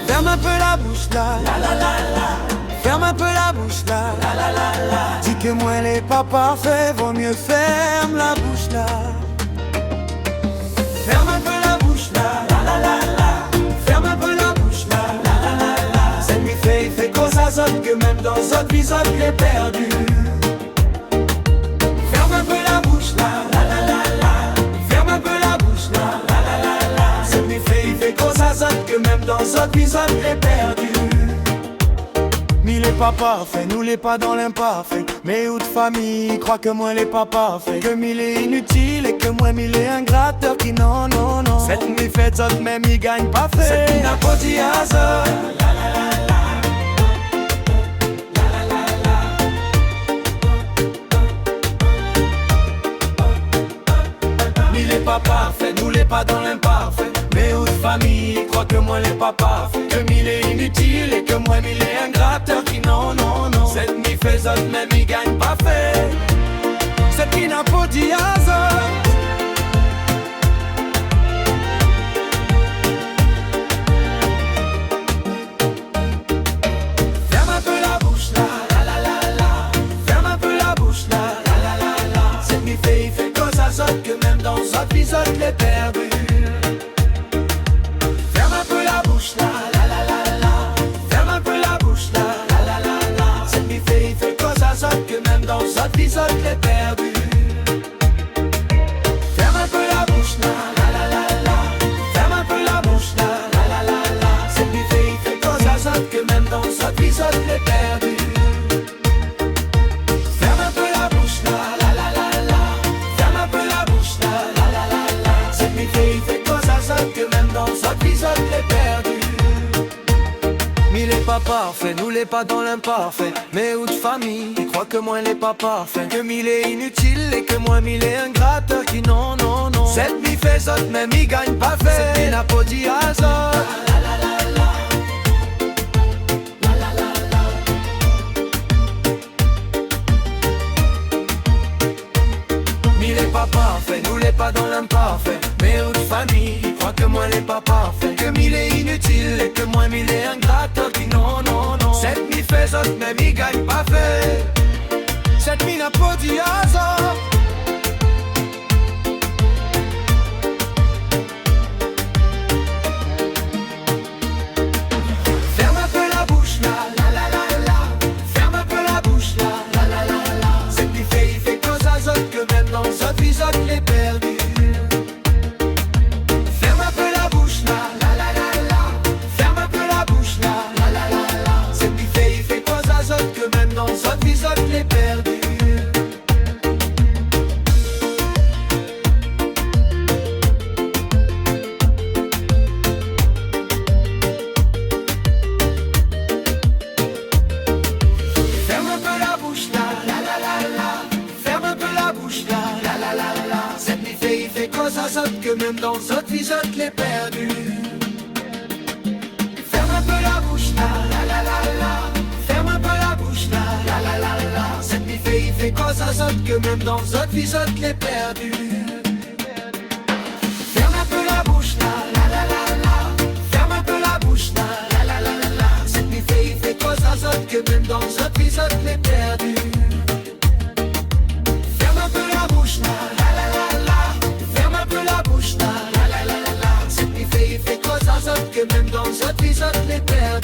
Ferme un peu la bouche là, ferme un peu la bouche là, dis que moi elle est pas parfait, vaut mieux ferme la bouche là. Ferme un peu la bouche là, ferme un peu la bouche là, cette nuit fait cause à zone que même dans autre épisode il est perdu. Ferme un peu la bouche là, ferme un peu la bouche là, cette nuit fait cause à zone que même dans autre épisode il est perdu. Mille est pas parfait, nous l'est pas dans l'imparfait. Mais ou de famille, crois que moi l'est pas parfait. Que mille est inutile et que moi mille est ingrateur qui non. Cette nuit fait autre même il gagne pas fait. Cette nuit n'a pas dit hasard. Mille est pas parfait, nous l'est pas dans l'imparfait. Mais ou de famille, crois que moi l'est pas parfait. Que mille est inutile et que moi mille est ingrateur qui non. Cette nuit fait autre même il gagne pas fait. Cette nuit n'a pas dit hasard. Ferme un peu la bouche là, ferme un peu la bouche là, cette nuit fait cause à zone que même dans autre épisode l'est perdu. Ferme un peu la bouche là, ferme un peu la bouche là, cette nuit fait cause à zone que même dans autre épisode l'est perdu. Ferme un peu la bouche là, ferme un peu la bouche là, cette nuit fait cause à zone que même dans autre épisode l'est perdu. Ferme un peu la bouche là, ferme un peu la bouche là, cette nuit fait cause à zone que même dans autre épisode l'est perdu. Mille est pas parfait, nous l'est pas dans l'imparfait. Mais ou de famille, il croit que moi l'est pas parfait. Que mille est inutile et que moi mille est ingrateur qui non. Cette nuit fait autre même il gagne pas fait. Cette nuit n'a pas dit hasard. Mille est pas parfait, nous l'est pas dans l'imparfait. Mais ou de famille, il croit que moi l'est pas parfait. Que mille est inutile et que moi mille est ingrateur qui non. Cette nuit fait autre même il gagne pas fait. Cette nuit n'a pas dit hasard. Ferme un peu la bouche là, ferme un peu la bouche là, cette nuit fait cause à zone que même dans autre épisode l'est perdu. Ferme un peu la bouche là, ferme un peu la bouche là, cette nuit fait cause à zone que même dans autre épisode l'est perdu. Ferme un peu la bouche là, ferme un peu la bouche là, cette nuit fait cause à zone que même dans autre épisode l'est perdu. Ferme un peu la bouche là, ferme un peu la bouche là, cette nuit fait cause à zone que même dans autre épisode l'est perdu. Ferme un peu la bouche là, ferme un peu la bouche là, cette nuit fait cause à zone que même dans autre épisode l'est perdu. Ferme un peu la bouche là, ferme un peu la bouche là, cette nuit fait cause à zone que même dans autre épisode l'est perdu.